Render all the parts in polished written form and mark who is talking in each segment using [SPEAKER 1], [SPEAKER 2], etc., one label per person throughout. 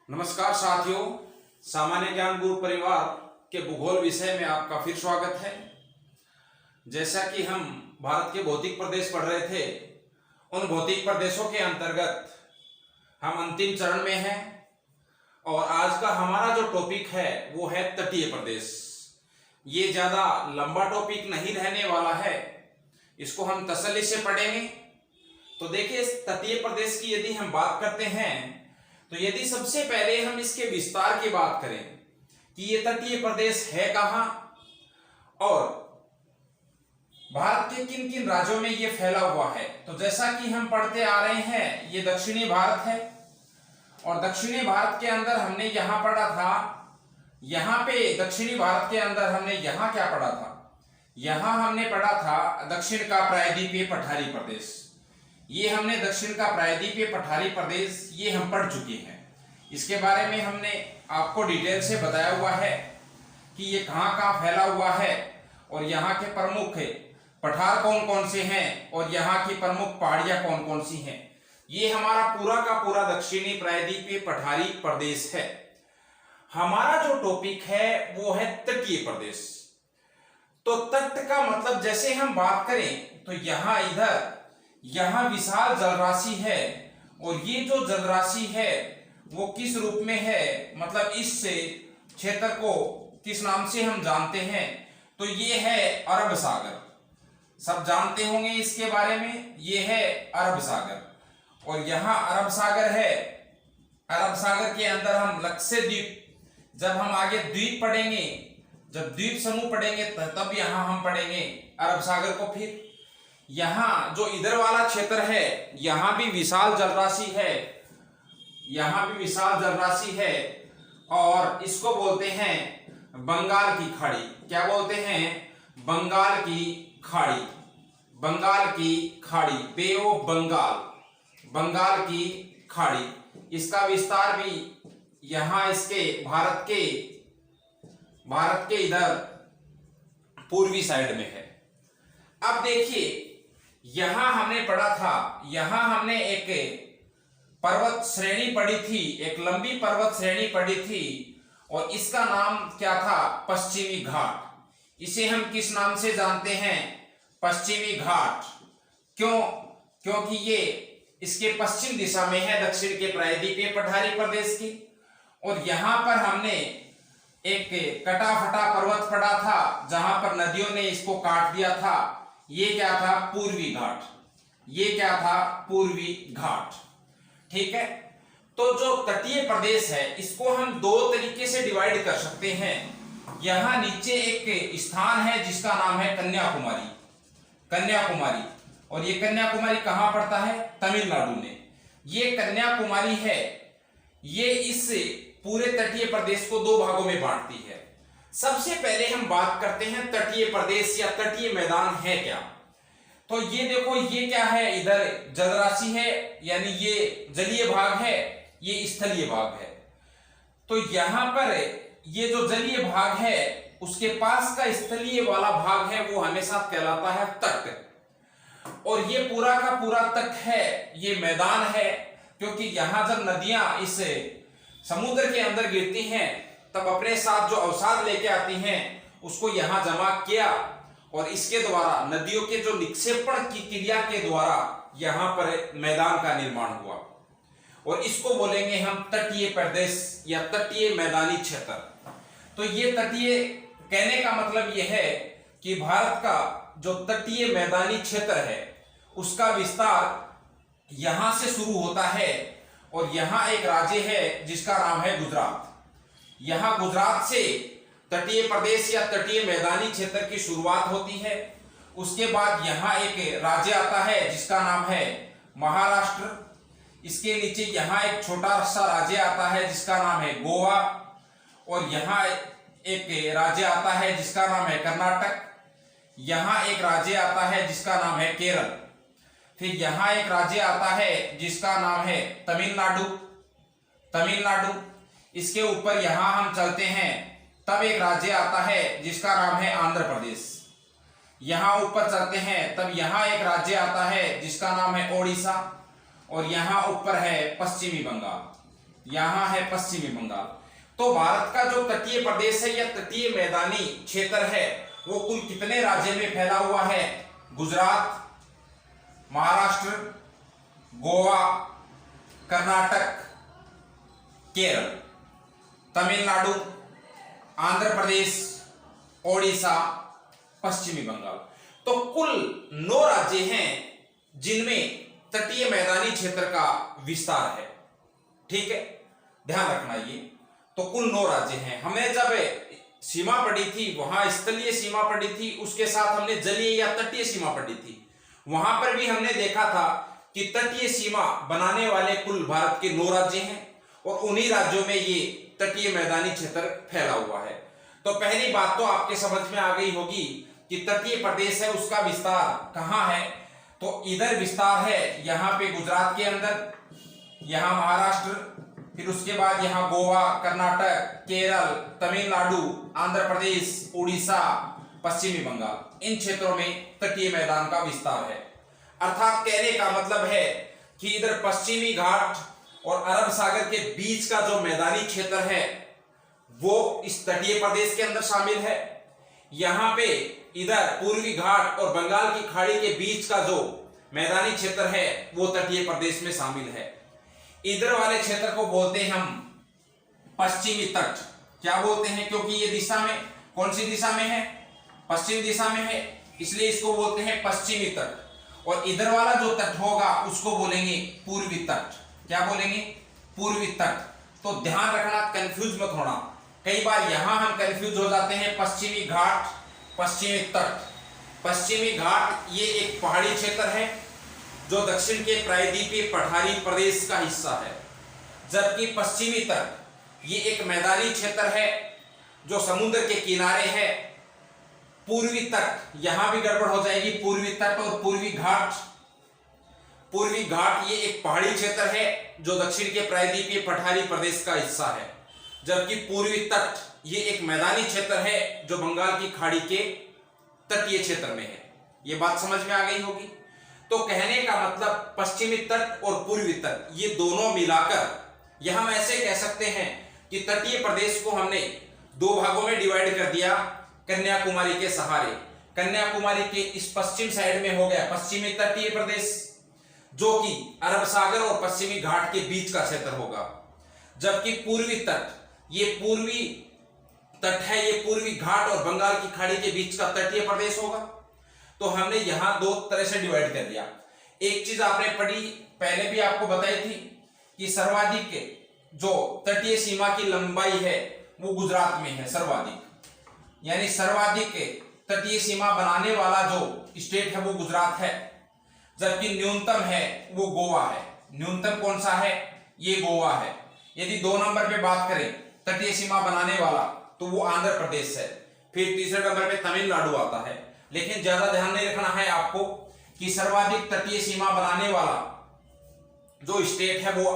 [SPEAKER 1] नमस्कार साथियों, सामान्य ज्ञान गुरु परिवार के भूगोल विषय में आपका फिर स्वागत है। जैसा कि हम भारत के भौतिक प्रदेश पढ़ रहे थे, उन भौतिक प्रदेशों के अंतर्गत हम अंतिम चरण में हैं और आज का हमारा जो टॉपिक है वो है तटीय प्रदेश। ये ज़्यादा लंबा टॉपिक नहीं रहने वाला है, इसको हम तसल्ली से पढ़ेंगे। तो देखिए, तटीय प्रदेश की यदि हम बात करते हैं तो यदि सबसे पहले हम इसके विस्तार की बात करें कि ये तटीय प्रदेश है कहां और भारत के किन किन राज्यों में ये फैला हुआ है, तो जैसा कि हम पढ़ते आ रहे हैं, ये दक्षिणी भारत है और दक्षिणी भारत के अंदर हमने यहां पढ़ा था, यहां पे दक्षिणी भारत के अंदर हमने यहां क्या पढ़ा था, यहां हमने पढ़ा था दक्षिण का प्रायद्वीपीय पठारी प्रदेश। ये हमने दक्षिण का प्रायद्वीपीय पठारी प्रदेश ये हम पढ़ चुके हैं। इसके बारे में हमने आपको डिटेल से बताया हुआ है कि ये कहाँ कहाँ फैला हुआ है और यहाँ के प्रमुख पठार कौन कौन से हैं और यहाँ की प्रमुख पहाड़ियाँ कौन कौन सी हैं। ये हमारा पूरा का पूरा दक्षिणी प्रायद्वीपीय पठारी प्रदेश है। हमारा जो टॉपिक है वो है तटीय प्रदेश। तो तट का मतलब जैसे हम बात करें तो यहाँ विशाल जलराशि है और ये जो जलराशि है वो किस रूप में है, मतलब इस क्षेत्र को किस नाम से हम जानते हैं, तो ये है अरब सागर। सब जानते होंगे इसके बारे में, ये है अरब सागर और यहाँ अरब सागर है। अरब सागर के अंदर हम लक्षद्वीप, जब हम आगे द्वीप पढ़ेंगे, जब द्वीप समूह पढ़ेंगे तब यहाँ हम पढ़ेंगे अरब सागर को। फिर यहाँ जो इधर वाला क्षेत्र है यहाँ भी विशाल जलराशि है, यहाँ भी विशाल जलराशि है और इसको बोलते हैं बंगाल की खाड़ी। क्या बोलते हैं? बंगाल की खाड़ी। बंगाल की खाड़ी, बे ऑफ बंगाल, बंगाल की खाड़ी। इसका विस्तार भी यहाँ इसके भारत के इधर पूर्वी साइड में है। अब देखिए, यहां हमने पढ़ा था, यहां हमने एक पर्वत श्रेणी पढ़ी थी, एक लंबी पर्वत श्रेणी पढ़ी थी और इसका नाम क्या था? पश्चिमी घाट। इसे हम किस नाम से जानते हैं? पश्चिमी घाट। क्यों? क्योंकि ये इसके पश्चिम दिशा में है दक्षिण के प्रायद्वीपीय पठारी प्रदेश की। और यहां पर हमने एक कटा फटा पर्वत पढ़ा था जहां पर नदियों ने इसको काट दिया था। ये क्या था? पूर्वी घाट। ये क्या था? पूर्वी घाट। ठीक है। तो जो तटीय प्रदेश है इसको हम दो तरीके से डिवाइड कर सकते हैं। यहां नीचे एक स्थान है जिसका नाम है कन्याकुमारी। कन्याकुमारी, और ये कन्याकुमारी कहां पड़ता है? तमिलनाडु में। ये कन्याकुमारी है, ये इस पूरे तटीय प्रदेश को दो भागों में बांटती है। सबसे पहले हम बात करते हैं तटीय प्रदेश या तटीय मैदान है क्या। तो ये देखो, ये क्या है? इधर जलराशि है, यानी ये जलीय भाग है, ये स्थलीय भाग है। तो यहां पर ये जो जलीय भाग है उसके पास का स्थलीय वाला भाग है वो हमेशा कहलाता है तट। और ये पूरा का पूरा तट है, ये मैदान है, क्योंकि यहां जब नदियां इस समुद्र के अंदर गिरती हैं तब अपने साथ जो अवसाद लेके आती हैं उसको यहां जमा किया और इसके द्वारा नदियों के जो निक्षेपण की क्रिया के द्वारा यहां पर मैदान का निर्माण हुआ और इसको बोलेंगे हम तटीय प्रदेश या तटीय मैदानी क्षेत्र। तो ये तटीय कहने का मतलब ये है कि भारत का जो तटीय मैदानी क्षेत्र है उसका विस्तार यहां से शुरू होता है और यहां एक राज्य है जिसका नाम है गुजरात। यहां गुजरात से तटीय प्रदेश या तटीय मैदानी क्षेत्र की शुरुआत होती है। उसके बाद यहां एक राज्य आता है जिसका नाम है महाराष्ट्र। इसके नीचे यहां एक छोटा सा राज्य आता है जिसका नाम है गोवा और यहां एक राज्य आता है जिसका नाम है कर्नाटक। यहां एक राज्य आता है जिसका नाम है केरल। फिर यहां एक राज्य आता है जिसका नाम है तमिलनाडु। तमिलनाडु। इसके ऊपर यहां हम चलते हैं तब एक राज्य आता है जिसका नाम है आंध्र प्रदेश। यहां ऊपर चलते हैं तब यहां एक राज्य आता है जिसका नाम है ओडिशा और यहां ऊपर है पश्चिमी बंगाल। यहां है पश्चिमी बंगाल। तो भारत का जो तटीय प्रदेश है या तटीय मैदानी क्षेत्र है वो कुल कितने राज्य में फैला हुआ है? गुजरात, महाराष्ट्र, गोवा, कर्नाटक, केरल, तमिलनाडु, आंध्र प्रदेश, ओडिशा, पश्चिमी बंगाल। तो कुल 9 राज्य हैं जिनमें तटीय मैदानी क्षेत्र का विस्तार है। ठीक है, ध्यान रखना ये। तो कुल 9 राज्य हैं। हमने जब सीमा पढ़ी थी वहां स्थलीय सीमा पढ़ी थी, उसके साथ हमने जलीय या तटीय सीमा पढ़ी थी। वहां पर भी हमने देखा था कि तटीय सीमा बनाने वाले कुल भारत के 9 राज्य हैं और उन्हीं राज्यों में ये तटीय मैदानी क्षेत्र फैला हुआ है। तो पहली बात तो आपके समझ में आ गई होगी कि तटीय प्रदेश है उसका विस्तार कहां है। तो इधर विस्तार है यहां पे गुजरात के अंदर, यहां महाराष्ट्र, फिर उसके बाद यहां गोवा, कर्नाटक, केरल, तमिलनाडु, आंध्र प्रदेश, उड़ीसा, पश्चिमी बंगाल, इन क्षेत्रों में तटीय मैदान का विस्तार है। अर्थात कहने का मतलब है कि इधर पश्चिमी घाट और अरब सागर के बीच का जो मैदानी क्षेत्र है वो इस तटीय प्रदेश के अंदर शामिल है। यहां पे इधर पूर्वी घाट और बंगाल की खाड़ी के बीच का जो मैदानी क्षेत्र है वो तटीय प्रदेश में शामिल है। इधर वाले क्षेत्र को बोलते हैं हम पश्चिमी तट। क्या बोलते हैं? क्योंकि ये दिशा में, कौन सी दिशा में है? पश्चिम दिशा में है, इसलिए इसको बोलते हैं पश्चिमी तट। और इधर वाला जो तट होगा उसको बोलेंगे पूर्वी तट। क्या बोलेंगे? पूर्वी तट। तो ध्यान रखना, कंफ्यूज मत होना। कई बार यहां हम कंफ्यूज हो जाते हैं, पश्चिमी घाट, पश्चिमी तट। पश्चिमी घाट ये एक पहाड़ी क्षेत्र है जो दक्षिण के प्रायद्वीपीय पठारी प्रदेश का हिस्सा है, जबकि पश्चिमी तट ये एक मैदानी क्षेत्र है जो समुद्र के किनारे है। पूर्वी तट, यहां भी गड़बड़ हो जाएगी, पूर्वी तट और पूर्वी घाट। पूर्वी घाट ये एक पहाड़ी क्षेत्र है जो दक्षिण के प्रायद्वीपीय पठारी प्रदेश का हिस्सा है, जबकि पूर्वी तट ये एक मैदानी क्षेत्र है जो बंगाल की खाड़ी के तटीय क्षेत्र में है। ये बात समझ में आ गई होगी। तो कहने का मतलब पश्चिमी तट और पूर्वी तट ये दोनों मिलाकर यह हम ऐसे कह सकते हैं कि तटीय प्रदेश को हमने 2 भागों में डिवाइड कर दिया कन्याकुमारी के सहारे। कन्याकुमारी के इस पश्चिम साइड में हो गया पश्चिमी तटीय प्रदेश जो कि अरब सागर और पश्चिमी घाट के बीच का क्षेत्र होगा, जबकि पूर्वी तट ये पूर्वी तट है, ये पूर्वी घाट और बंगाल की खाड़ी के बीच का तटीय प्रदेश होगा। तो हमने यहां 2 तरह से डिवाइड कर दिया। एक चीज आपने पढ़ी, पहले भी आपको बताई थी कि सर्वाधिक जो तटीय सीमा की लंबाई है वो गुजरात में है, सर्वाधिक, यानी सर्वाधिक तटीय सीमा बनाने वाला जो स्टेट है वो गुजरात है, जबकि न्यूनतम है वो गोवा है। न्यूनतम कौन सा है? ये गोवा है। यदि 2 नंबर पे बात करें तटीय सीमा बनाने वाला तो वो आंध्र प्रदेश है। फिर तीसरे नंबर पे तमिलनाडु आता है। लेकिन ज्यादा ध्यान नहीं रखना है आपको कि सर्वाधिक तटीय सीमा बनाने वाला जो स्टेट है वो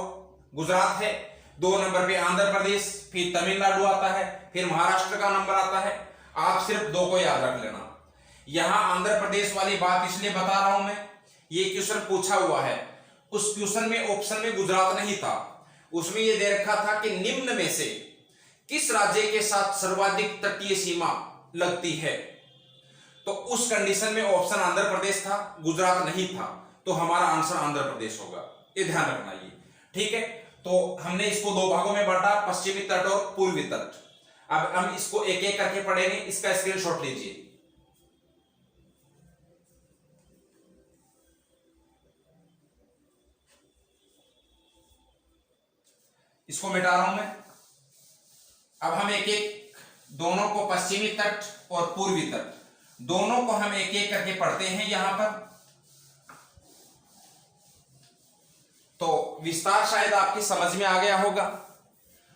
[SPEAKER 1] गुजरात है, 2 नंबर पे आंध्र प्रदेश, फिर तमिलनाडु आता है, फिर महाराष्ट्र का नंबर आता है। आप सिर्फ 2 को याद रख लेना। यहां आंध्र प्रदेश वाली बात इसलिए बता रहा हूं मैं, ये क्वेश्चन पूछा हुआ है। उस क्वेश्चन में ऑप्शन में गुजरात नहीं था, उसमें ये दे रखा था कि निम्न में से किस राज्य के साथ सर्वाधिक तटीय सीमा लगती है। तो उस कंडीशन में ऑप्शन आंध्र प्रदेश था, गुजरात नहीं था, तो हमारा आंसर आंध्र प्रदेश होगा। ये ध्यान रखना ये, ठीक है। तो हमने इसको 2 भागों में बांटा, पश्चिमी तट और पूर्वी तट। अब हम इसको एक एक करके पढ़ेंगे, इसका स्क्रीनशॉट लीजिए। इसको मिटा रहा हूं मैं। अब हम एक एक दोनों को, पश्चिमी तट और पूर्वी तट दोनों को हम एक एक करके पढ़ते हैं यहां पर। तो विस्तार शायद आपकी समझ में आ गया होगा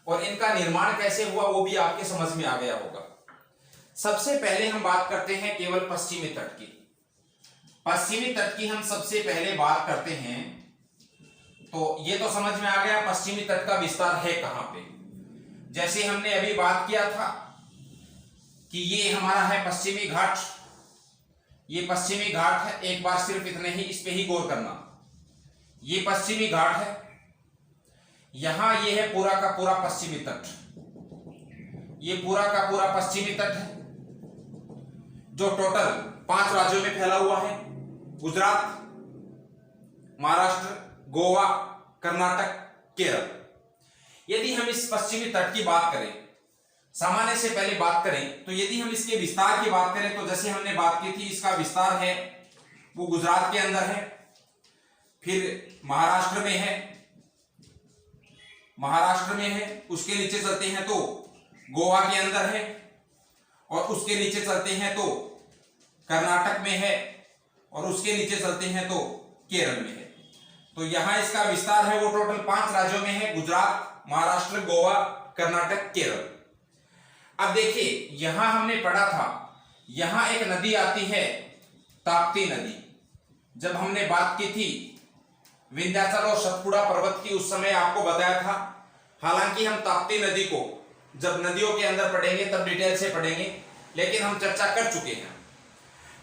[SPEAKER 1] और इनका निर्माण कैसे हुआ वो भी आपके समझ में आ गया होगा। सबसे पहले हम बात करते हैं केवल पश्चिमी तट की। पश्चिमी तट की हम सबसे पहले बात करते हैं। तो ये तो समझ में आ गया पश्चिमी तट का विस्तार है कहां पे। जैसे हमने अभी बात किया था कि ये हमारा है पश्चिमी घाट, ये पश्चिमी घाट है। एक बार सिर्फ इतने ही, इस पे ही गौर करना। ये पश्चिमी घाट है, यहां ये है पूरा का पूरा पश्चिमी तट, ये पूरा का पूरा पश्चिमी तट है जो टोटल 5 राज्यों में फैला हुआ है, गुजरात, महाराष्ट्र, गोवा, कर्नाटक, केरल। यदि हम इस पश्चिमी तट की बात करें, सामान्य से पहले बात करें, तो यदि हम इसके विस्तार की बात करें तो जैसे हमने बात की थी, इसका विस्तार है वो गुजरात के अंदर है, फिर महाराष्ट्र में है, उसके नीचे चलते हैं तो गोवा के अंदर है, और उसके नीचे चलते हैं तो कर्नाटक में है, और उसके नीचे चलते हैं तो केरल में है। तो यहां इसका विस्तार है वो टोटल 5 राज्यों में है, गुजरात, महाराष्ट्र, गोवा, कर्नाटक, केरल। अब देखिए यहां हमने पढ़ा था, यहां एक नदी आती है ताप्ती नदी। जब हमने बात की थी विंध्याचल और सतपुड़ा पर्वत की, उस समय आपको बताया था, हालांकि हम ताप्ती नदी को जब नदियों के अंदर पढ़ेंगे तब डिटेल से पढ़ेंगे, लेकिन हम चर्चा कर चुके हैं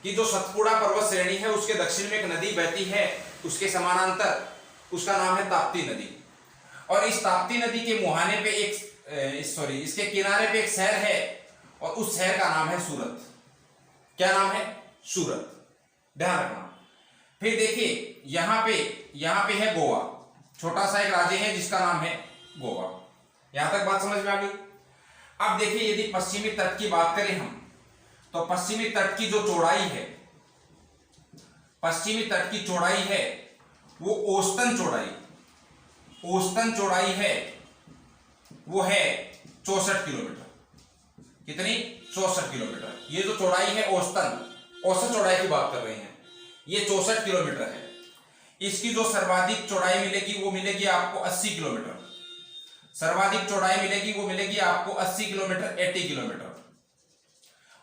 [SPEAKER 1] कि जो सतपुड़ा पर्वत श्रेणी है उसके दक्षिण में एक नदी बहती है, उसके समानांतर, उसका नाम है ताप्ती नदी। और इस ताप्ती नदी के मुहाने पे इसके किनारे पे एक शहर है, और उस शहर का नाम है सूरत। क्या नाम है? सूरत, ध्यान रखना। फिर देखिए यहां पे है गोवा, छोटा सा एक राज्य है जिसका नाम है गोवा। यहां तक बात समझ में आ गई। अब देखिए यदि पश्चिमी तट की बात करें हम, तो पश्चिमी तट की जो चौड़ाई है, पश्चिमी तट की चौड़ाई है वो औसतन चौड़ाई है वो है 64 किलोमीटर। कितनी? 64 किलोमीटर। ये जो चौड़ाई है औसत चौड़ाई की बात कर रहे हैं, ये 64 किलोमीटर है। इसकी जो सर्वाधिक चौड़ाई मिलेगी वो मिलेगी आपको 80 किलोमीटर। सर्वाधिक चौड़ाई मिलेगी वो मिलेगी आपको 80 किलोमीटर, 80 किलोमीटर।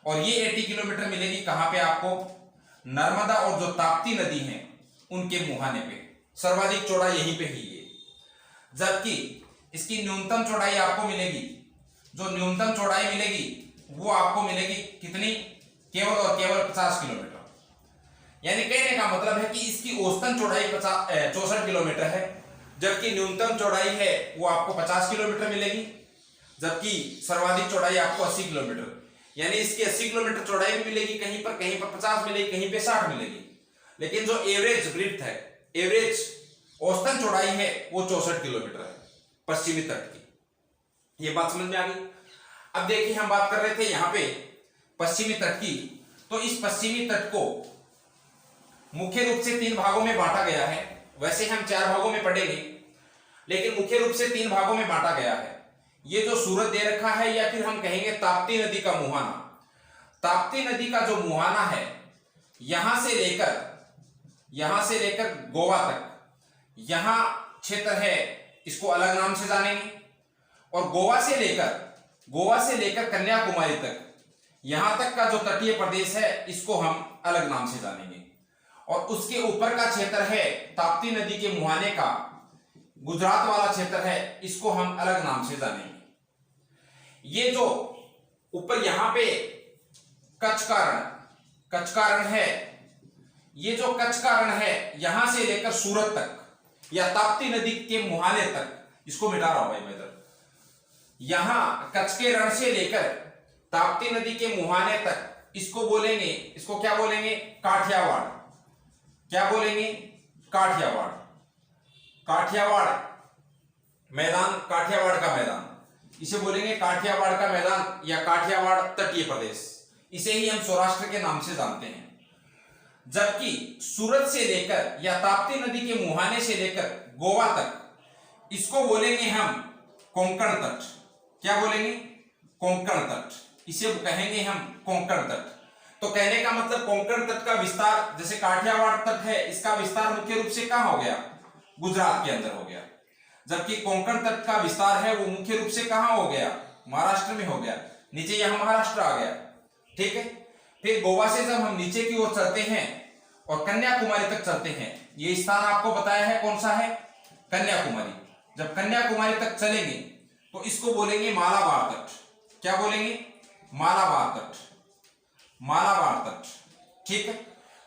[SPEAKER 1] और ये 80 किलोमीटर मिलेगी कहां पे आपको? नर्मदा और जो ताप्ती नदी है उनके मुहाने पे। सर्वाधिक चौड़ाई यहीं पे ही है। जबकि इसकी न्यूनतम चौड़ाई आपको मिलेगी, जो न्यूनतम चौड़ाई मिलेगी वो आपको मिलेगी कितनी? केवल और केवल 50 किलोमीटर। यानी कहने का मतलब है कि इसकी औसतन चौड़ाई 64 किलोमीटर है, जबकि न्यूनतम चौड़ाई है वो आपको 50 किलोमीटर मिलेगी, जबकि सर्वाधिक चौड़ाई आपको 80 किलोमीटर। यानी इसकी 80 किलोमीटर चौड़ाई भी मिलेगी, कहीं पर 50 मिलेगी, कहीं पे 60 मिलेगी, लेकिन जो एवरेज ब्रीथ है, एवरेज औसतन चौड़ाई है वो 64 किलोमीटर है पश्चिमी तट की। ये बात समझ में आ गई। अब देखिए हम बात कर रहे थे यहाँ पे पश्चिमी तट की, तो इस पश्चिमी तट को मुख्य रूप से 3 भागों में बांटा गया है। वैसे हम 4 भागों में पढ़ेंगे, लेकिन मुख्य रूप से 3 भागों में बांटा गया है। ये जो सूरत दे रखा है, या फिर हम कहेंगे ताप्ती नदी का मुहाना। ताप्ती नदी का जो मुहाना है, यहां से लेकर गोवा तक, यहां क्षेत्र है, इसको अलग नाम से जानेंगे। और गोवा से लेकर कन्याकुमारी तक, यहां तक का जो तटीय प्रदेश है, इसको हम अलग नाम से जानेंगे। और उसके ऊपर का क्षेत्र है ताप्ती नदी के मुहाने का, गुजरात वाला क्षेत्र है, इसको हम अलग नाम से जानेंगे। ये जो ऊपर यहां पे कच्छ का रण है, ये जो कच्छ का रण है, यहां से लेकर सूरत तक या ताप्ती नदी के मुहाने तक, इसको मिटा रहा हूं भाई मैं इधर। यहां कच्छ के रण से लेकर ताप्ती नदी के मुहाने तक, इसको बोलेंगे, इसको क्या बोलेंगे? काठियावाड़। क्या बोलेंगे? काठियावाड़। काठियावाड़ मैदान, काठियावाड़ का मैदान, इसे बोलेंगे काठियावाड़ का मैदान या काठियावाड़ तटीय प्रदेश। इसे ही हम सौराष्ट्र के नाम से जानते हैं। जबकि सूरत से लेकर या ताप्ती नदी के मुहाने से लेकर गोवा तक, इसको बोलेंगे हम कोंकण तट। क्या बोलेंगे? कोंकण तट। इसे कहेंगे हम कोंकण तट। तो कहने का मतलब कोंकण तट का विस्तार, जैसे काठियावाड़ तट है, इसका विस्तार मुख्य रूप से कहां हो गया? गुजरात के अंदर हो गया। जबकि कोंकण तट का विस्तार है वो मुख्य रूप से कहां हो गया? महाराष्ट्र में हो गया। नीचे यहां महाराष्ट्र आ गया, ठीक है। फिर गोवा से जब हम नीचे की ओर चलते हैं और कन्याकुमारी तक चलते हैं, ये स्थान आपको बताया है कौन सा है? कन्याकुमारी। जब कन्याकुमारी तक चलेंगे तो इसको बोलेंगे मालाबार तट। क्या बोलेंगे? मालाबार तट। मालाबार तट, ठीक है।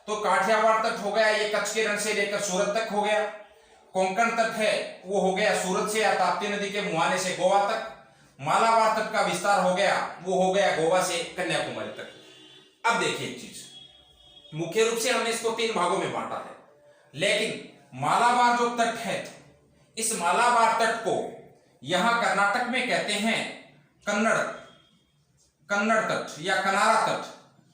[SPEAKER 1] तो काठियावाड़ तट हो गया, ये कच्छ के रण से लेकर सूरत तक हो गया। कोंकण तट है वो हो गया सूरत से या ताप्ती नदी के मुहाने से गोवा तक। मालाबार तट का विस्तार हो गया वो हो गया गोवा से कन्याकुमारी तक। अब देखिए एक चीज, मुख्य रूप से हमने इसको 3 भागों में बांटा है, लेकिन मालाबार जो तट है, इस मालाबार तट को यहां कर्नाटक में कहते हैं कन्नड़ तट या कनारा तट,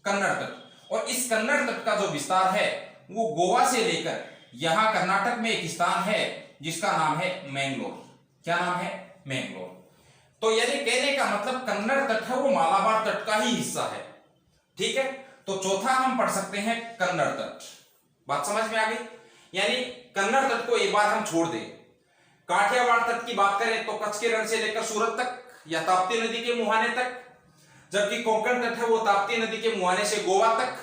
[SPEAKER 1] कन्नड़ तट। और इस कन्नड़ तट का जो विस्तार है वो गोवा से लेकर यहां कर्नाटक में एक स्थान है जिसका नाम है मैंगलोर। क्या नाम है? मैंगलोर। तो यदि कहने का मतलब कन्नड़ तट है वो मालाबार तट का ही हिस्सा है। ठीक है, तो चौथा हम पढ़ सकते हैं कन्नड़ तट। बात समझ में आ गई? यानी कन्नड़ तट को एक बार हम छोड़ दें। काठियावाड़ तट की बात करें तो कच्छ के रण से लेकर सूरत तक या ताप्ती नदी के मुहाने तक, जबकि कोंकण तट है वो ताप्ती नदी के मुहाने से गोवा तक,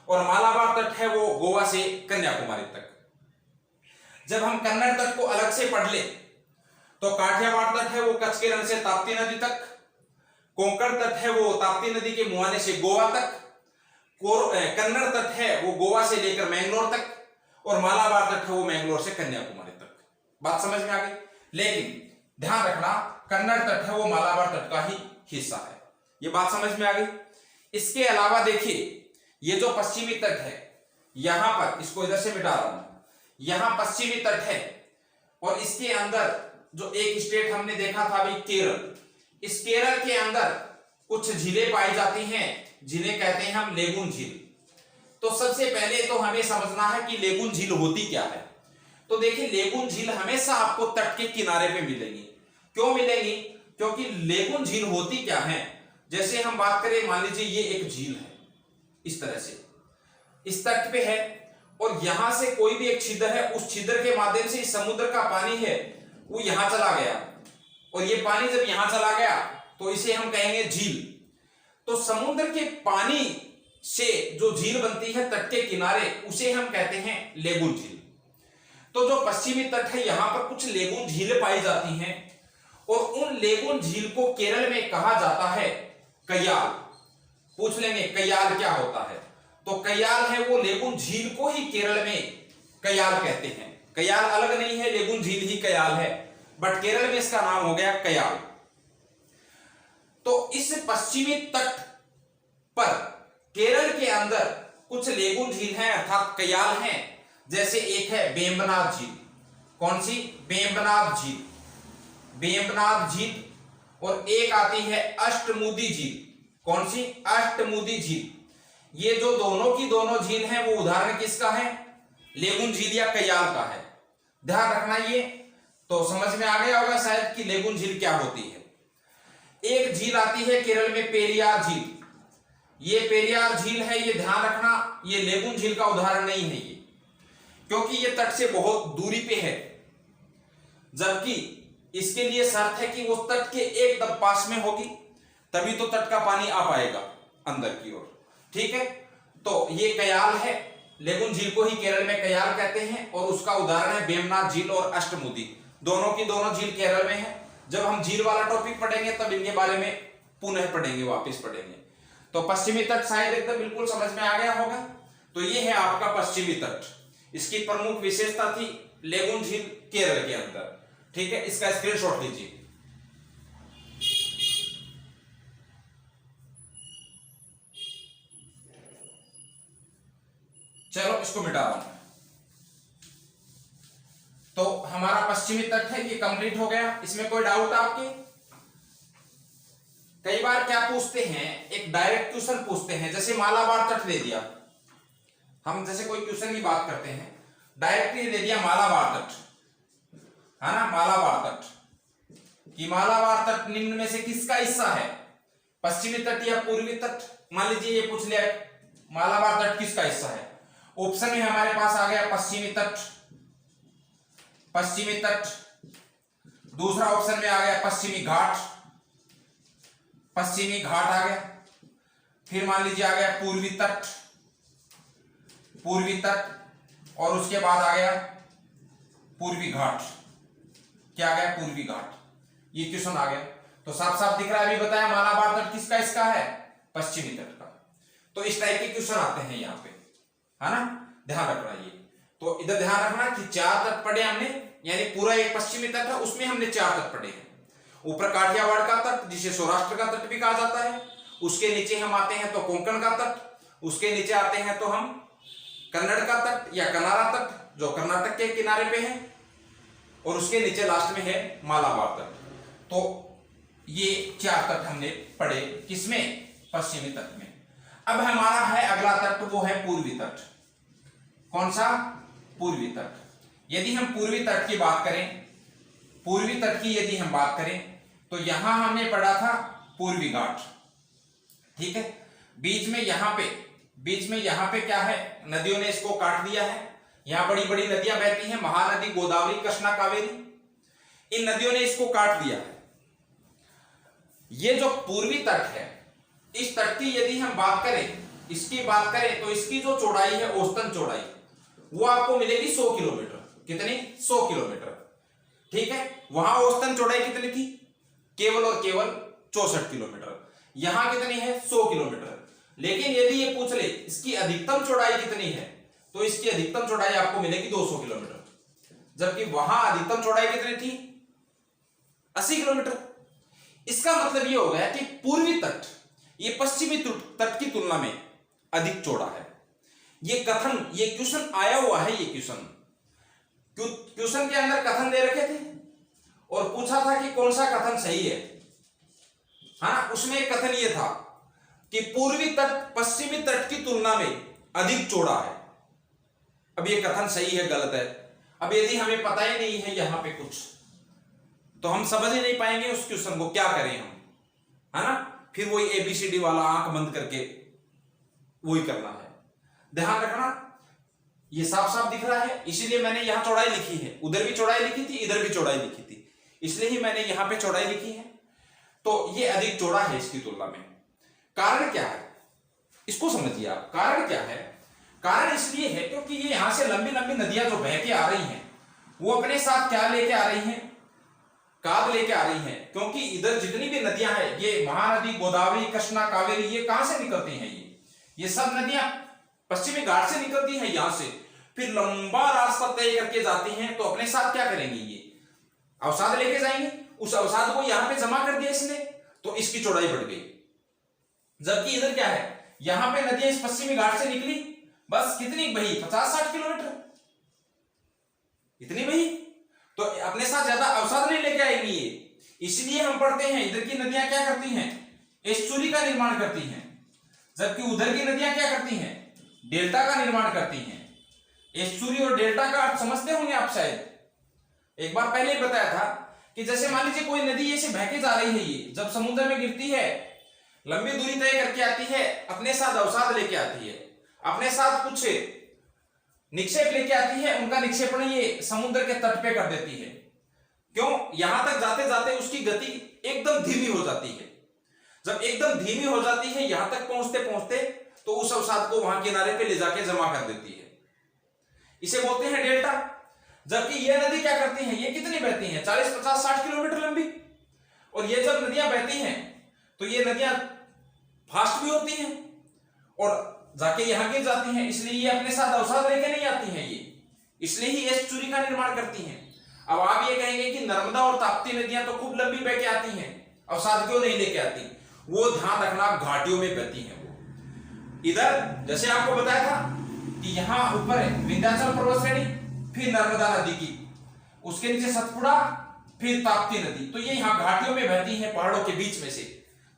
[SPEAKER 1] और मालाबार तट है वो गोवा से कन्याकुमारी तक। जब हम कन्नड़ तट को अलग से पढ़ ले तो काठियावाड़ तट है वो कच्छ के रण से ताप्ती नदी तक, कोंकण तट है वो ताप्ती नदी के मुहाने से गोवा तक, कन्नड़ तट है वो गोवा से लेकर मैंगलोर तक, और मालाबार तट है वो मैंगलोर से कन्याकुमारी तक। बात समझ में आ गई? लेकिन ध्यान रखना कन्नड़ तट है वो मालाबार तट का ही हिस्सा है। ये बात समझ में आ गई? इसके अलावा देखिए ये जो पश्चिमी तट है, यहां पर इसको इधर से मिटा रहा हूं, यहां पश्चिमी तट है और इसके अंदर जो एक स्टेट हमने देखा था अभी केरल, इस केरल के अंदर कुछ झीलें पाई जाती हैं जिन्हें कहते हैं हम लेगून झील। तो सबसे पहले तो हमें समझना है कि लेगून झील होती क्या है। तो देखिए लेगून झील हमेशा आपको तट के किनारे पे मिलेगी। क्यों मिलेगी? क्योंकि लेगून झील होती क्या है, जैसे हम बात करें, मान लीजिए ये एक झील है, इस तरह से इस तट पे है और यहां से कोई भी एक छिद्र है, उस छिद्र के माध्यम से इस समुद्र का पानी है वो यहां चला गया, और ये पानी जब यहां चला गया तो इसे हम कहेंगे झील। तो समुद्र के पानी से जो झील बनती है तट के किनारे, उसे हम कहते हैं लेगून झील। तो जो पश्चिमी तट है यहां पर कुछ लेगून झीलें पाई जाती हैं और उन लेगून झील को केरल में कहा जाता है कयाल। पूछ लेंगे कयाल क्या होता है, तो कयाल है वो लेगून झील को ही केरल में कयाल कहते हैं। कयाल अलग नहीं है, लेगून झील ही कयाल है, बट केरल में इसका नाम हो गया कयाल। तो इस पश्चिमी तट पर केरल के अंदर कुछ लेगून झील हैं अर्थात कयाल हैं। जैसे एक है वेम्बनाड झील। कौन सी? वेम्बनाड झील, वेम्बनाड झील। और एक आती है अष्टमुदी झील। कौन सी? अष्टमुदी झील। ये जो दोनों की दोनों झील हैं वो उदाहरण किसका है? लेगून झील या कयाल का है। ध्यान रखना, ये तो समझ में आ गया होगा शायद कि लेगून झील क्या होती है। एक झील आती है केरल में पेरियार झील। ये पेरियार झील है, ये ध्यान रखना, ये लेगून झील का उदाहरण नहीं है ये, क्योंकि ये तट से बहुत दूरी पे है, जबकि इसके लिए शर्त है कि वो तट के एकदम पास में होगी, तभी तो तट का पानी आ पाएगा अंदर की ओर। ठीक है, तो ये कयाल है, लेगून झील को ही केरल में कयाल कहते हैं, और उसका उदाहरण है वेम्बनाड झील और अष्टमुदी। दोनों की दोनों झील केरल में है। जब हम झील वाला टॉपिक पढ़ेंगे तब इनके बारे में पुनः पढ़ेंगे, वापस पढ़ेंगे। तो पश्चिमी तट शायद एकदम बिल्कुल समझ में आ गया होगा। तो ये है आपका पश्चिमी तट। इसकी प्रमुख विशेषता थी लेगून झील केरल के अंदर। ठीक है, इसका स्क्रीनशॉट लीजिए। चलो इसको मिटा रहा हूं। तो हमारा पश्चिमी तट है ये कंप्लीट हो गया। इसमें कोई डाउट आपके? कई बार क्या पूछते हैं, एक डायरेक्ट क्वेश्चन पूछते हैं, जैसे मालाबार तट दे दिया, हम जैसे कोई क्वेश्चन की बात करते हैं, डायरेक्टली दे दिया मालाबार तट, है ना, मालाबार तट कि मालाबार तट निम्न में से किसका हिस्सा है, पश्चिमी तट या पूर्वी तट। मान लीजिए ये पूछ लिया मालाबार तट किसका हिस्सा है, ऑप्शन में हमारे पास आ गया पश्चिमी तट, पश्चिमी तट। दूसरा ऑप्शन में आ गया पश्चिमी घाट, पश्चिमी घाट आ गया। फिर मान लीजिए आ गया पूर्वी तट, पूर्वी तट, और उसके बाद आ गया पूर्वी घाट। क्या आ गया? पूर्वी घाट। ये क्वेश्चन आ गया। तो साफ साफ दिख रहा है, अभी बताया मालाबार तट किसका इसका है, पश्चिमी तट का। तो इस टाइप के क्वेश्चन आते हैं यहाँ पे, है ना, ध्यान रखना। ये तो इधर ध्यान रखना कि 4 तट पढ़े हमने, यानी पूरा एक पश्चिमी तट है उसमें हमने 4 तट पढ़े हैं। ऊपर काठियावाड़ का तट जिसे सौराष्ट्र का तट भी कहा जाता है, उसके नीचे हम आते हैं तो कोंकण का तट, उसके नीचे आते हैं तो हम कन्नड़ का तट या कनारा तट जो कर्नाटक के किनारे पे है, और उसके नीचे लास्ट में है मालाबार तट। तो ये 4 तट हमने पढ़े किसमें, पश्चिमी तट में। अब हमारा है अगला तट, वो है पूर्वी तट। कौन सा, पूर्वी तट। यदि हम पूर्वी तट की बात करें, पूर्वी तट की यदि हम बात करें तो यहां हमने पढ़ा था पूर्वी घाट, ठीक है। बीच में यहां पे क्या है, नदियों ने इसको काट दिया है। यहां बड़ी बड़ी नदियां बहती हैं, महानदी, गोदावरी, कृष्णा, कावेरी। इन नदियों ने इसको काट दिया है। ये जो पूर्वी तट है, इस तट की यदि हम बात करें, इसकी बात करें तो इसकी जो चौड़ाई है, औसतन चौड़ाई, वो आपको मिलेगी 100 किलोमीटर। कितनी, 100 किलोमीटर, ठीक है। वहां औसतन चौड़ाई कितनी थी, केवल और केवल 64 किलोमीटर। यहां कितनी है, 100 किलोमीटर। लेकिन यदि ये पूछ ले इसकी अधिकतम चौड़ाई कितनी है, तो इसकी अधिकतम चौड़ाई आपको मिलेगी 200 किलोमीटर, जबकि वहां अधिकतम चौड़ाई कितनी थी, 80 किलोमीटर। इसका मतलब ये हो गया कि पूर्वी तट ये पश्चिमी तट की तुलना में अधिक चौड़ा है। ये कथन, ये क्वेश्चन आया हुआ है, ये क्वेश्चन के अंदर कथन दे रखे थे और पूछा था कि कौन सा कथन सही है, हाँ। उसमें एक कथन ये था कि पूर्वी तट पश्चिमी तट की तुलना में अधिक चौड़ा है। अब ये कथन सही है, गलत है। अब यदि हमें पता ही नहीं है यहां पे कुछ, तो हम समझ ही नहीं पाएंगे उस क्वेश्चन को, क्या करें हम, है ना। फिर वही ABCD वाला आंख बंद करके वही करना है। ध्यान रखना, ये साफ साफ दिख रहा है, इसीलिए मैंने यहां चौड़ाई लिखी है। उधर भी चौड़ाई लिखी थी, इधर भी चौड़ाई लिखी थी, इसलिए ही मैंने यहां पे चौड़ाई लिखी है। तो ये अधिक चौड़ा है इसकी तुलना में। कारण क्या है, इसको समझिए आप। कारण क्या है, कारण इसलिए है क्योंकि ये यहां से लंबी लंबी नदियां जो बह के आ रही हैं, वो अपने साथ क्या लेके आ रही हैं, काद लेके आ रही हैं। क्योंकि इधर जितनी भी नदियां हैं, ये महानदी, गोदावरी, कृष्णा, कावेरी, ये कहां से निकलती हैं, ये सब नदियां पश्चिमी घाट से निकलती हैं। यहां से फिर लंबा रास्ता तय करके जाती हैं, तो अपने साथ क्या करेंगी, ये अवसाद लेके जाएंगे। उस अवसाद को यहां पे जमा कर दिया इसने, तो इसकी चौड़ाई बढ़ गई। जबकि इधर क्या है, यहां पे नदियां इस पश्चिमी घाट से निकली, बस कितनी बही, 50-60 किलोमीटर, इतनी बही, तो अपने साथ ज्यादा अवसाद नहीं लेके आएगी ये। इसलिए हम पढ़ते हैं इधर की नदियां क्या करती हैं, एस्चुरी का निर्माण करती हैं, जबकि उधर की नदियां क्या करती हैं, डेल्टा का निर्माण करती हैं। एस्चुरी और डेल्टा का अर्थ समझते होंगे आप शायद, एक बार पहले ही बताया था कि जैसे मान लीजिए कोई नदी ऐसे बह के जा रही है, ये जब समुद्र में गिरती है, लंबी दूरी तय करके आती है, अपने साथ अवसाद लेके आती है, अपने साथ कुछ निक्षेप लेके आती है, उनका निक्षेपण ये समुद्र के तट पे कर देती है। क्यों, यहां तक जाते जाते उसकी गति एकदम धीमी हो जाती है। जब एकदम धीमी हो जाती है, यहां तक पहुंचते पहुंचते, तो उस अवसाद को वहां किनारे पे ले जाके जमा कर देती है, इसे बोलते हैं डेल्टा। जबकि ये नदी क्या करती है, ये कितनी बहती है, 40, 50, 60 किलोमीटर लंबी। और ये जब नदियां बहती हैं, तो ये नदियां फास्ट भी होती हैं और जाके यहां गिर जाती हैं, इसलिए ये अपने साथ अवसाद लेके नहीं आती हैं, ये इसलिए ही एस्चुरी का निर्माण करती हैं। अब आप ये कहेंगे कि नर्मदा और ताप्ती नदियां तो खूब लंबी बह के आती हैं, अवसाद क्यों नहीं लेके आती, वो ध्यान रखना घाटियों में बहती हैं वो। इधर जैसे आपको बताया था कि यहां ऊपर है विंध्याचल पर्वत श्रेणी, फिर नर्मदा नदी की, उसके नीचे सतपुड़ा, फिर ताप्ती नदी, तो ये यहां घाटियों में बहती हैं, पहाड़ों के बीच में से,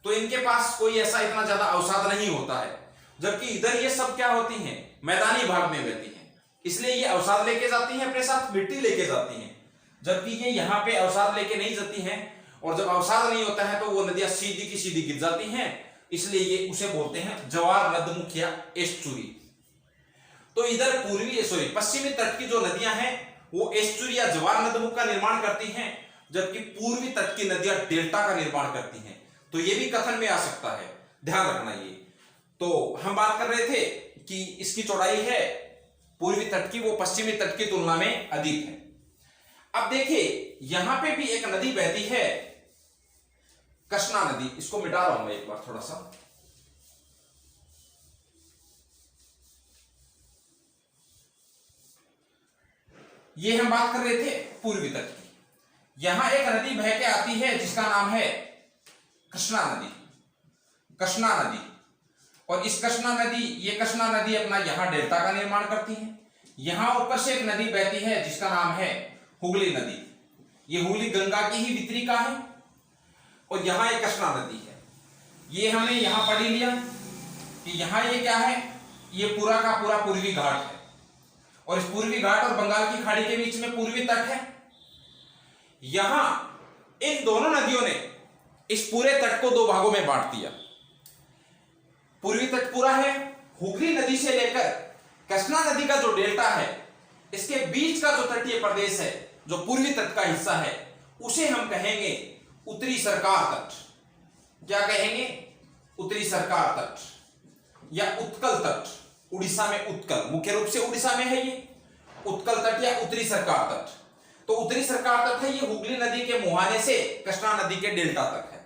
[SPEAKER 1] तो इनके पास कोई ऐसा इतना ज्यादा अवसाद नहीं होता है। जबकि इधर ये सब क्या होती हैं, मैदानी भाग में बहती हैं, इसलिए ये अवसाद लेके जाती हैं, अपने साथ मिट्टी लेके जाती हैं। जबकि ये यहाँ पे अवसाद लेके नहीं जाती हैं, और जब अवसाद नहीं होता है तो वो नदियां सीधी की सीधी गिर जाती हैं, इसलिए ये उसे बोलते हैं जवार नदमुख या एस्चुरी। तो इधर पश्चिमी तट की जो नदियां हैं वो एस्चुरी या जवार नदमुख का निर्माण करती हैं, जबकि पूर्वी तट की नदियां डेल्टा का निर्माण करती हैं। तो ये भी कथन में आ सकता है, ध्यान रखना ये। तो हम बात कर रहे थे कि इसकी चौड़ाई है पूर्वी तट की, वो पश्चिमी तट की तुलना में अधिक है। अब देखिए यहां पे भी एक नदी बहती है, कृष्णा नदी, इसको मिटा रहा हूं मैं एक बार थोड़ा सा। ये हम बात कर रहे थे पूर्वी तट की। यहां एक नदी बह के आती है जिसका नाम है कृष्णा नदी। कृष्णा नदी, और इस कृष्णा नदी, ये कृष्णा नदी अपना यहां डेल्टा का निर्माण करती है। यहां ऊपर से एक नदी बहती है जिसका नाम है हुगली नदी। ये हुगली गंगा की ही वितरिका है, और यहां एक कृष्णा नदी है। ये हमने यहां पढ़ लिया कि यहां ये क्या है, ये पूरा का पूरा पूर्वी घाट है, और इस पूर्वी घाट और बंगाल की खाड़ी के बीच में पूर्वी तट है। यहां इन दोनों नदियों ने इस पूरे तट को दो भागों में बांट दिया। पूर्वी तट पूरा है, हुगली नदी से लेकर कृष्णा नदी का जो डेल्टा है, इसके बीच का जो तटीय प्रदेश है, जो पूर्वी तट का हिस्सा है, उसे हम कहेंगे उत्तरी सरकार तट। क्या कहेंगे? उत्तरी सरकार तट या उत्कल तट। उड़ीसा में उत्कल, मुख्य रूप से उड़ीसा में है ये उत्कल तट या उत्तरी सरकार तट। तो उत्तरी सरकार तट है, ये हुगली नदी के मुहाने से कृष्णा नदी के डेल्टा तक है,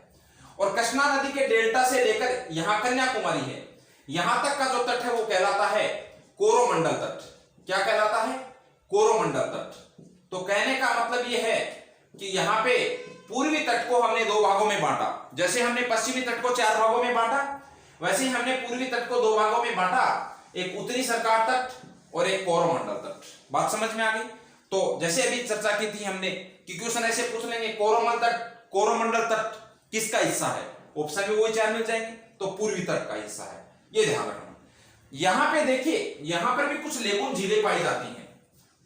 [SPEAKER 1] और कृष्णा नदी के डेल्टा से लेकर यहां कन्याकुमारी है, यहां तक का जो तट है वो कहलाता है कोरोमंडल तट। क्या कहलाता है? कोरोमंडल तट। तो कहने का मतलब यह है कि यहां पे पूर्वी तट को हमने दो भागों में बांटा। जैसे हमने पश्चिमी तट को 4 भागों में बांटा, वैसे ही हमने पूर्वी तट को 2 भागों में बांटा, एक उत्तरी सरकार तट और एक कोरोमंडल तट। बात समझ में आ गई? तो जैसे अभी चर्चा की थी हमने कि क्वेश्चन ऐसे पूछ लेंगे, कोरोमंडल तट किसका हिस्सा है? ऑप्शन में वही 4 मिल जाएंगे, तो पूर्वी तट का हिस्सा है, ये ध्यान रखना। यहां पे देखिए, यहां पर भी कुछ लेगून झीलें पाई जाती हैं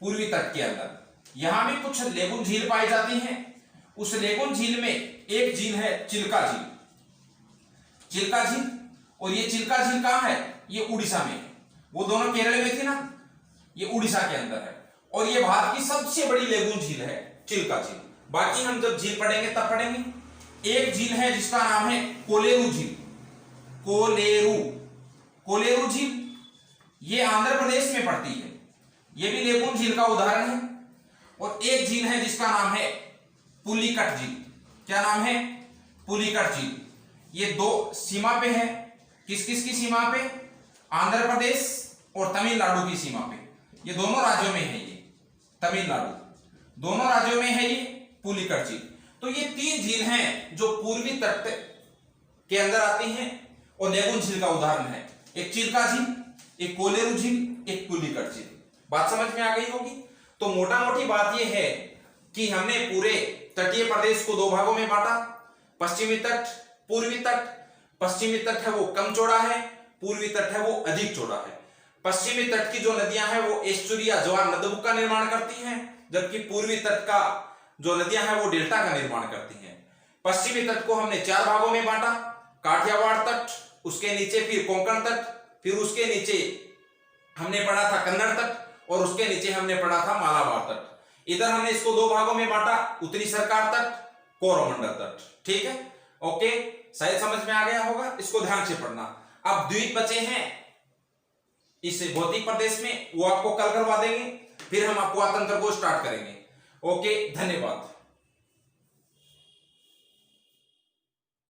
[SPEAKER 1] पूर्वी तट के अंदर। यहां भी कुछ लेगून झील पाई जाती हैं। उस लेगून झील में एक झील है चिल्का झील। चिल्का झील, और ये चिल्का झील कहां है? ये उड़ीसा में है। वो दोनों केरल में थी ना, ये उड़ीसा के अंदर है, और ये भारत की सबसे बड़ी लेगून झील है चिल्का झील। बाकी हम जब झील पढ़ेंगे तब पढ़ेंगे। एक झील है जिसका नाम है कोलेरू झील। कोलेरू झील ये आंध्र प्रदेश में पड़ती है, ये भी लेगून झील का उदाहरण है। और एक झील है जिसका नाम है पुलिकट झील। क्या नाम है? पुलिकट झील। ये दो सीमा पे है। किस किस की सीमा पे? आंध्र प्रदेश और तमिलनाडु की सीमा पे। ये दोनों राज्यों में है, ये तमिलनाडु दोनों राज्यों में है ये पुलिकट झील। तो ये 3 झील हैं जो पूर्वी तट के अंदर आती हैं और लेगून झील का उदाहरण है। एक चिल्का झील, एक कोलेरू झील, एक पुलिकट झील। बात समझ में आ गई होगी। तो मोटा मोटी बात यह है कि हमने पूरे तटीय प्रदेश को 2 भागों में बांटा, पश्चिमी तट, पूर्वी तट। पश्चिमी तट है वो कम चौड़ा है, पूर्वी तट है वो अधिक चौड़ा है। पश्चिमी तट की जो नदियां हैं वो एस्चुरी या ज्वार नदबुक का निर्माण करती हैं, जबकि पूर्वी तट का जो नदियां हैं वो डेल्टा का निर्माण करती हैं। पश्चिमी तट को हमने 4 भागों में बांटा, काठियावाड़ तट, उसके नीचे फिर कोंकण तट, फिर उसके नीचे हमने पढ़ा था कन्नड़ तट, और उसके नीचे हमने पढ़ा था मालाबार तट। इधर हमने इसको 2 भागों में बांटा, उत्तरी सरकार तट, कोरोमंडल तट। ठीक है, ओके, शायद समझ में आ गया होगा। इसको ध्यान से पढ़ना। अब द्वीप बचे हैं इस भौतिक प्रदेश में, वो आपको कल करवा देंगे, फिर हम अपवाद तंत्र को स्टार्ट करेंगे। ओके, धन्यवाद।